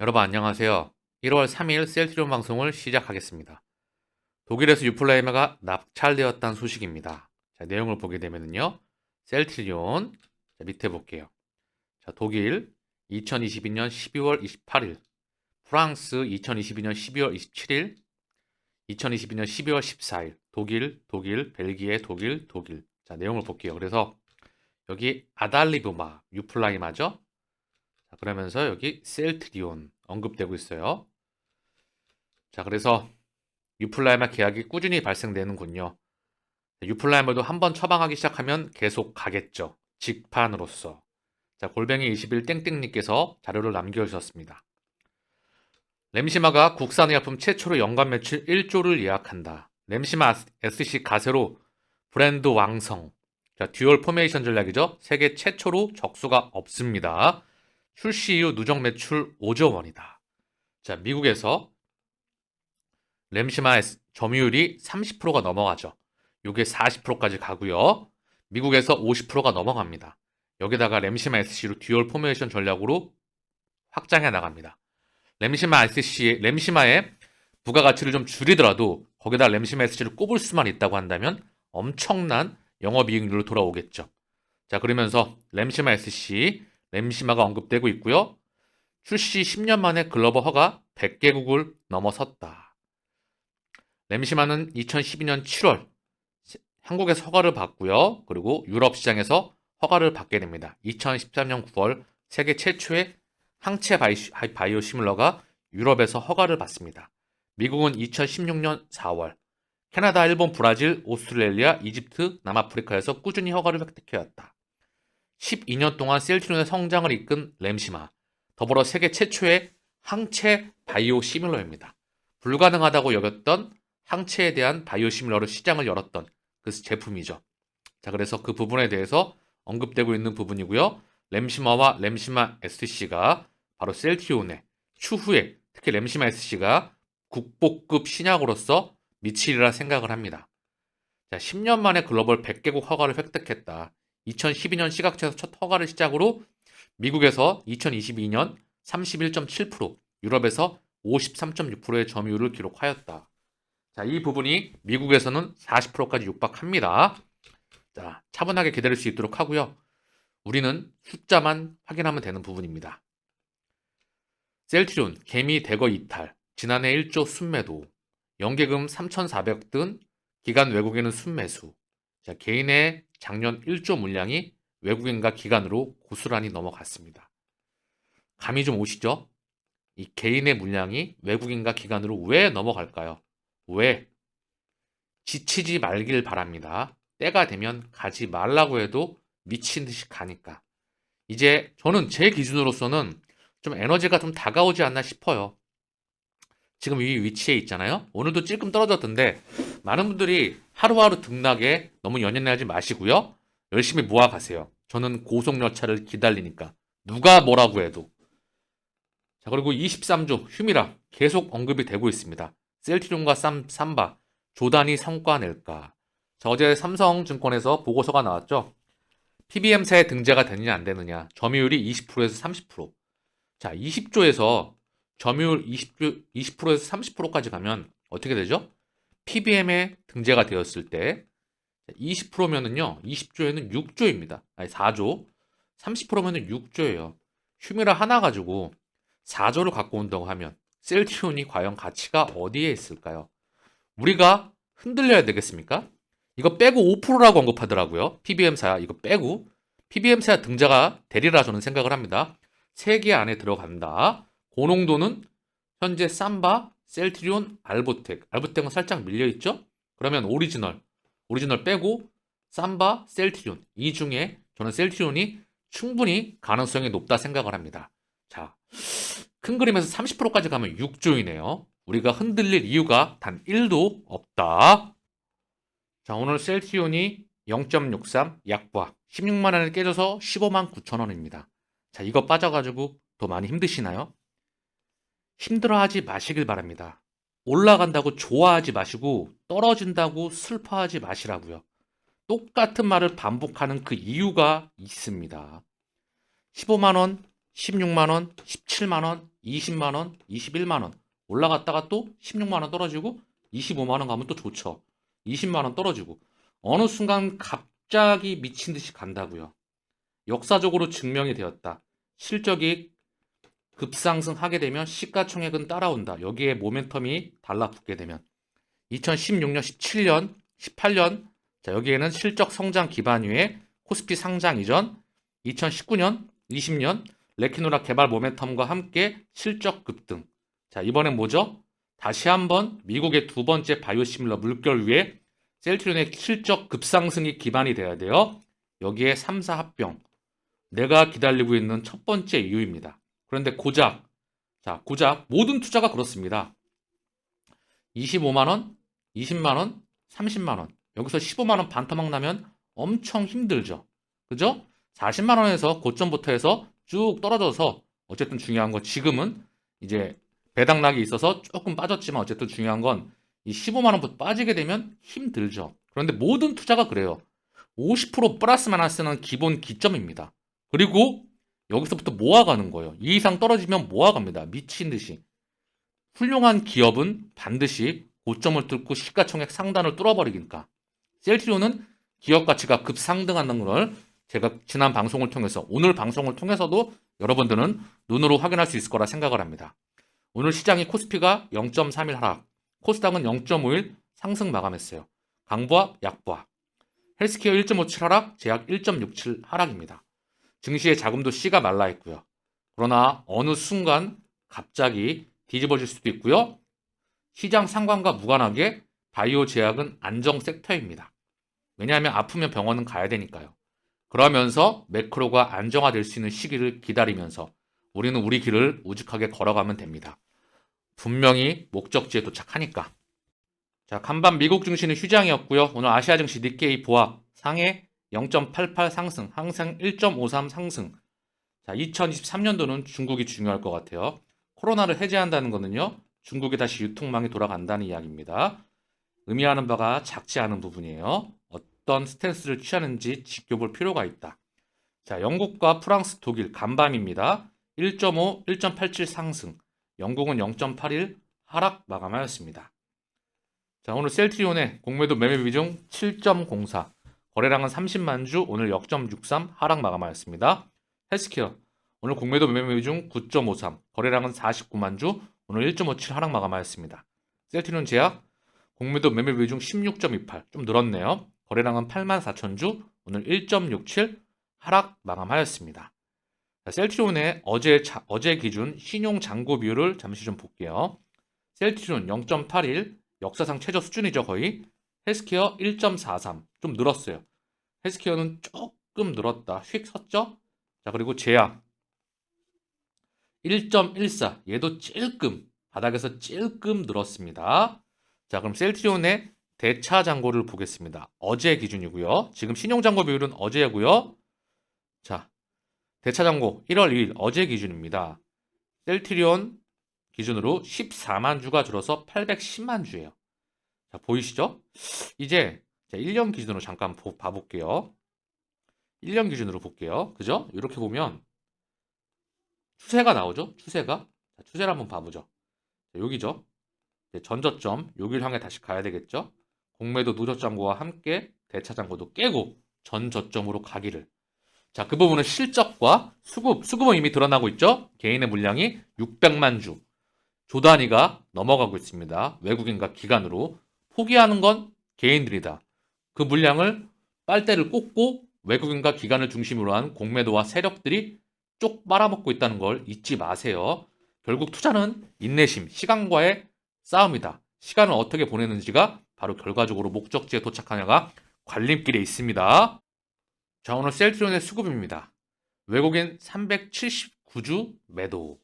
여러분 안녕하세요. 1월 3일 셀트리온 방송을 시작하겠습니다. 독일에서 유플라이머가 낙찰되었다는 소식입니다. 자, 내용을 보게 되면요. 셀트리온 밑에 볼게요. 자, 독일 2022년 12월 28일, 프랑스 2022년 12월 27일, 2022년 12월 14일, 독일, 벨기에, 독일. 자, 내용을 볼게요. 그래서 여기 아달리브마, 유플라이마죠? 자, 그러면서 여기 셀트리온 언급되고 있어요. 자, 그래서 유플라이마 계약이 꾸준히 발생되는군요. 유플라이마도 한번 처방하기 시작하면 계속 가겠죠. 직판으로서. 자, 골뱅이 21 땡땡님께서 자료를 남겨주셨습니다. 램시마가 국산의약품 최초로 연간 매출 1조를 예약한다. 램시마 SC 가세로 브랜드 왕성. 자, 듀얼 포메이션 전략이죠. 세계 최초로 적수가 없습니다. 출시 이후 누적 매출 5조 원이다. 자, 미국에서 램시마 점유율이 30%가 넘어가죠. 이게 40%까지 가고요. 미국에서 50%가 넘어갑니다. 여기다가 램시마 SC로 듀얼 포메이션 전략으로 확장해 나갑니다. 램시마의 부가가치를 좀 줄이더라도 거기다 램시마 SC를 꼽을 수만 있다고 한다면 엄청난 영업이익률로 돌아오겠죠. 자, 그러면서 램시마 SC, 램시마가 언급되고 있고요. 출시 10년 만에 글로벌 허가 100개국을 넘어섰다. 램시마는 2012년 7월 한국에서 허가를 받고요. 그리고 유럽 시장에서 허가를 받게 됩니다. 2013년 9월 세계 최초의 항체 바이오 시뮬러가 유럽에서 허가를 받습니다. 미국은 2016년 4월, 캐나다, 일본, 브라질, 오스트레일리아, 이집트, 남아프리카에서 꾸준히 허가를 획득해왔다. 12년 동안 셀트리온의 성장을 이끈 램시마, 더불어 세계 최초의 항체 바이오 시뮬러입니다. 불가능하다고 여겼던 항체에 대한 바이오 시뮬러로 시장을 열었던 그 제품이죠. 자, 그래서 그 부분에 대해서 언급되고 있는 부분이고요. 램시마와 램시마 SC가 바로 셀트리온의 추후에 특히 램시마 SC가 국보급 신약으로서 미치리라 생각을 합니다. 자, 10년 만에 글로벌 100개국 허가를 획득했다. 2012년 시각처에서 첫 허가를 시작으로 미국에서 2022년 31.7%, 유럽에서 53.6%의 점유율을 기록하였다. 자, 이 부분이 미국에서는 40%까지 육박합니다. 자, 차분하게 기다릴 수 있도록 하고요. 우리는 숫자만 확인하면 되는 부분입니다. 셀트리온, 개미 대거 이탈, 지난해 1조 순매도, 연계금 3,400 등 기간 외국인은 순매수. 자, 개인의 작년 1조 물량이 외국인과 기관으로 고스란히 넘어갔습니다. 감이 좀 오시죠? 이 개인의 물량이 외국인과 기관으로 왜 넘어갈까요? 왜? 지치지 말길 바랍니다. 때가 되면 가지 말라고 해도 미친 듯이 가니까. 이제 저는 제 기준으로서는 좀 에너지가 좀 다가오지 않나 싶어요. 지금 이 위치에 있잖아요. 오늘도 찔끔 떨어졌던데 많은 분들이 하루하루 등락에 너무 연연하지 마시고요. 열심히 모아가세요. 저는 고속열차를 기다리니까 누가 뭐라고 해도. 자, 그리고 23조 휴미라 계속 언급이 되고 있습니다. 셀트리온과 삼바 조단이 성과 낼까. 자, 어제 삼성증권에서 보고서가 나왔죠. PBM사에 등재가 되느냐 안 되느냐. 점유율이 20%에서 30%. 자, 20조에서 점유율 20%에서 30%까지 가면 어떻게 되죠? PBM에 등재가 되었을 때 20%면은요. 20조에는 6조입니다. 아니 4조. 30%면은 6조예요. 휴미라 하나 가지고 4조를 갖고 온다고 하면 셀트리온이 과연 가치가 어디에 있을까요? 우리가 흔들려야 되겠습니까? 이거 빼고 5%라고 언급하더라고요. PBM사야 이거 빼고 PBM사야 등재가 되리라 저는 생각을 합니다. 세개 안에 들어간다. 고농도는 현재 삼바, 셀트리온, 알보텍은 살짝 밀려있죠? 그러면 오리지널 빼고 삼바, 셀트리온 이 중에 저는 셀트리온이 충분히 가능성이 높다 생각을 합니다. 자, 큰 그림에서 30%까지 가면 6조이네요. 우리가 흔들릴 이유가 단 1도 없다. 자, 오늘 셀트리온이 0.63 약보합 16만 원을 깨져서 15만 9천 원입니다. 자, 이거 빠져가지고 더 많이 힘드시나요? 힘들어하지 마시길 바랍니다. 올라간다고 좋아하지 마시고 떨어진다고 슬퍼하지 마시라고요. 똑같은 말을 반복하는 그 이유가 있습니다. 15만 원 16만 원, 17만 원, 20만 원, 21만 원 올라갔다가 또 16만 원 떨어지고 25만 원 가면 또 좋죠. 20만 원 떨어지고 어느 순간 갑자기 미친 듯이 간다고요. 역사적으로 증명이 되었다. 실적이 급상승하게 되면 시가총액은 따라온다. 여기에 모멘텀이 달라붙게 되면 2016년, 17년, 18년 자, 여기에는 실적 성장 기반 위에 코스피 상장 이전 2019년, 20년 레키노라 개발 모멘텀과 함께 실적 급등. 자, 이번엔 뭐죠? 다시 한번 미국의 두 번째 바이오시밀러 물결 위에 셀트리온의 실적 급상승이 기반이 돼야 돼요. 여기에 3사 합병. 내가 기다리고 있는 첫 번째 이유입니다. 그런데 고작 모든 투자가 그렇습니다. 25만 원, 20만 원, 30만 원. 여기서 15만 원 반토막 나면 엄청 힘들죠. 그죠? 40만 원에서 고점부터 해서 쭉 떨어져서 어쨌든 중요한 건 지금은 이제 배당락이 있어서 조금 빠졌지만 어쨌든 중요한 건 이 15만 원부터 빠지게 되면 힘들죠. 그런데 모든 투자가 그래요. 50% 플러스 마이너스는 기본 기점입니다. 그리고 여기서부터 모아가는 거예요. 이 이상 떨어지면 모아갑니다. 미친 듯이. 훌륭한 기업은 반드시 고점을 뚫고 시가총액 상단을 뚫어버리니까. 셀트리온은 기업 가치가 급상승한다는 걸 제가 지난 방송을 통해서 오늘 방송을 통해서도 여러분들은 눈으로 확인할 수 있을 거라 생각을 합니다. 오늘 시장이 코스피가 0.31 하락, 코스닥은 0.51 상승 마감했어요. 강보합, 약보합. 헬스케어 1.57 하락, 제약 1.67 하락입니다. 증시의 자금도 C가 말라 있고요. 그러나 어느 순간 갑자기 뒤집어질 수도 있고요. 시장 상관과 무관하게 바이오 제약은 안정 섹터입니다. 왜냐하면 아프면 병원은 가야 되니까요. 그러면서 매크로가 안정화될 수 있는 시기를 기다리면서 우리는 우리 길을 우직하게 걸어가면 됩니다. 분명히 목적지에 도착하니까. 자, 간밤 미국 증시는 휴장이었고요. 오늘 아시아 증시 니케이 보합 상해 0.88 상승, 항상 1.53 상승. 자, 2023년도는 중국이 중요할 것 같아요. 코로나를 해제한다는 거는요. 중국이 다시 유통망이 돌아간다는 이야기입니다. 의미하는 바가 작지 않은 부분이에요. 어떤 스탠스를 취하는지 지켜볼 필요가 있다. 자, 영국과 프랑스, 독일 간밤입니다. 1.5, 1.87 상승. 영국은 0.81 하락 마감하였습니다. 자, 오늘 셀트리온의 공매도 매매 비중 7.04. 거래량은 30만 주, 오늘 0.63 하락 마감하였습니다. 헬스케어 오늘 공매도 매매 비중 9.53. 거래량은 49만 주, 오늘 1.57 하락 마감하였습니다. 셀트리온 제약 공매도 매매 비중 16.28. 좀 늘었네요. 거래량은 8만 4천 주, 오늘 1.67 하락 마감하였습니다. 자, 셀트리온의 어제 기준 신용 잔고 비율을 잠시 좀 볼게요. 셀트리온 0.81 역사상 최저 수준이죠 거의. 헬스케어 1.43 좀 늘었어요. 헬스케어는 조금 늘었다. 휙 섰죠? 자, 그리고 제약 1.14 얘도 찔끔 바닥에서 찔끔 늘었습니다. 자, 그럼 셀트리온의 대차 잔고를 보겠습니다. 어제 기준이고요. 지금 신용 잔고 비율은 어제고요. 자, 대차 잔고 1월 2일 어제 기준입니다. 셀트리온 기준으로 14만 주가 줄어서 810만 주예요. 자, 보이시죠? 이제 1년 기준으로 잠깐 봐볼게요. 1년 기준으로 볼게요. 그죠? 이렇게 보면 추세가 나오죠? 추세가. 자, 추세를 한번 봐보죠. 자, 여기죠? 전저점, 여기를 향해 다시 가야 되겠죠? 공매도 누적장고와 함께 대차장고도 깨고 전저점으로 가기를. 자, 그 부분은 실적과 수급은 이미 드러나고 있죠? 개인의 물량이 600만 주. 조 단위가 넘어가고 있습니다. 외국인과 기관으로. 포기하는 건 개인들이다. 그 물량을 빨대를 꽂고 외국인과 기관을 중심으로 한 공매도와 세력들이 쪽 빨아먹고 있다는 걸 잊지 마세요. 결국 투자는 인내심, 시간과의 싸움이다. 시간을 어떻게 보내는지가 바로 결과적으로 목적지에 도착하냐가 관림길에 있습니다. 자, 오늘 셀트리온의 수급입니다. 외국인 379주 매도.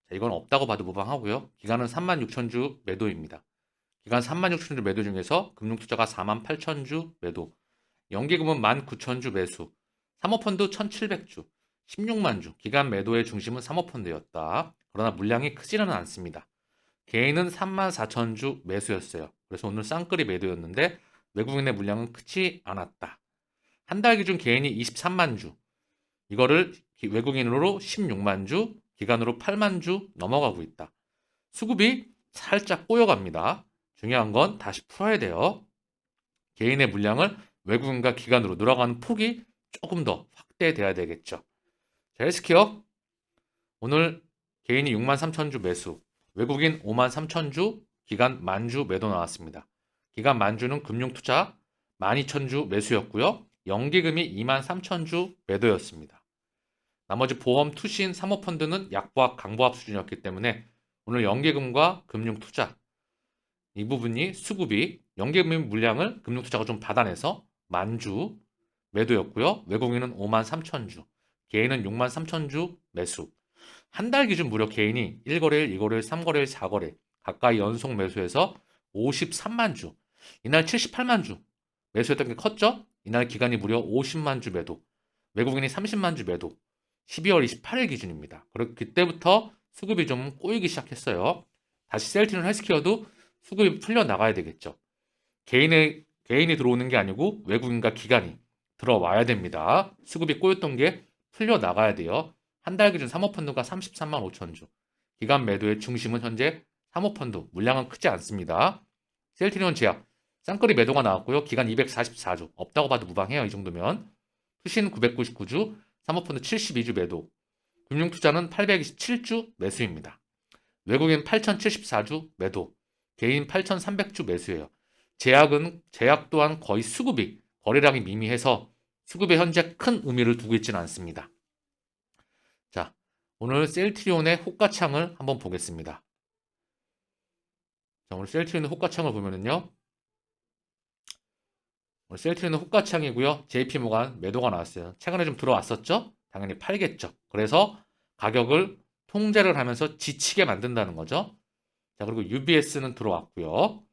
자, 이건 없다고 봐도 무방하고요. 기간은 36,000주 매도입니다. 기간 36,000주 매도 중에서 금융투자가 48,000주 매도, 연기금은 19,000주 매수, 사모펀드 1,700주, 16만 주, 기간 매도의 중심은 사모펀드였다. 그러나 물량이 크지는 않습니다. 개인은 34,000주 매수였어요. 그래서 오늘 쌍끌이 매도였는데 외국인의 물량은 크지 않았다. 한 달 기준 개인이 23만 주, 이거를 외국인으로 16만 주, 기관으로 8만 주 넘어가고 있다. 수급이 살짝 꼬여갑니다. 중요한 건 다시 풀어야 돼요. 개인의 물량을 외국인과 기관으로 늘어가는 폭이 조금 더 확대돼야 되겠죠. 자, 헬스케어 오늘 개인이 6만 3천 주 매수, 외국인 5만 3천 주, 기관 1만 주 매도 나왔습니다. 기관 1만 주는 금융투자 12,000주 매수였고요. 연기금이 2만 3천 주 매도였습니다. 나머지 보험, 투신, 사모펀드는 약보합, 강보합 수준이었기 때문에 오늘 연기금과 금융투자 이 부분이 수급이 연기금 물량을 금융투자가 좀 받아내서 1만 주 매도였고요. 외국인은 5만 3천 주, 개인은 6만 3천 주 매수. 한 달 기준 무려 개인이 1거래일, 2거래일, 3거래일, 4거래 가까이 연속 매수해서 53만 주. 이날 78만 주 매수했던 게 컸죠? 이날 기간이 무려 50만 주 매도. 외국인이 30만 주 매도. 12월 28일 기준입니다. 그리고 그때부터 수급이 좀 꼬이기 시작했어요. 다시 셀트리온 헬스케어도 수급이 풀려 나가야 되겠죠. 개인이 들어오는 게 아니고 외국인과 기관이 들어와야 됩니다. 수급이 꼬였던 게 풀려 나가야 돼요. 한 달 기준 사모펀드가 33만 5천 주. 기관 매도의 중심은 현재 사모펀드. 물량은 크지 않습니다. 셀트리온 제약. 쌍끌이 매도가 나왔고요. 기간 244주. 없다고 봐도 무방해요. 이 정도면. 투신 999주. 사모펀드 72주 매도. 금융투자는 827주 매수입니다. 외국인 8074주 매도. 개인 8300주 매수예요. 제약 또한 거의 수급이 거래량이 미미해서 수급에 현재 큰 의미를 두고 있지는 않습니다. 자, 오늘 셀트리온의 호가창을 한번 보겠습니다. 자, 오늘 셀트리온의 호가창을 보면은요. 오늘 셀트리온의 호가창이고요. JP모간 매도가 나왔어요. 최근에 좀 들어왔었죠? 당연히 팔겠죠. 그래서 가격을 통제를 하면서 지치게 만든다는 거죠. 자, 그리고 UBS는 들어왔고요.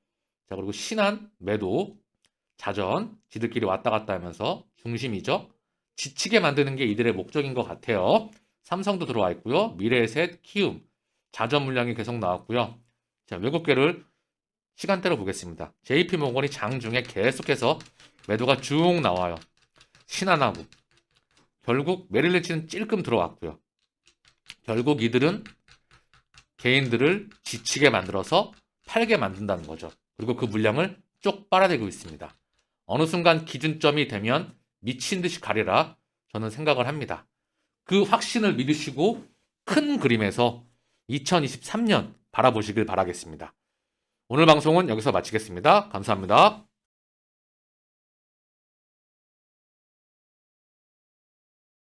자, 그리고 신한 매도, 자전, 지들끼리 왔다 갔다 하면서 중심이죠. 지치게 만드는 게 이들의 목적인 것 같아요. 삼성도 들어와 있고요. 미래에셋, 키움, 자전 물량이 계속 나왔고요. 자, 외국계를 시간대로 보겠습니다. JP모건이 장중에 계속해서 매도가 쭉 나와요. 신한하고. 결국 메릴린치는 찔끔 들어왔고요. 결국 이들은 개인들을 지치게 만들어서 팔게 만든다는 거죠. 그리고 그 물량을 쪽 빨아들이고 있습니다. 어느 순간 기준점이 되면 미친 듯이 가리라 저는 생각을 합니다. 그 확신을 믿으시고 큰 그림에서 2023년 바라보시길 바라겠습니다. 오늘 방송은 여기서 마치겠습니다. 감사합니다.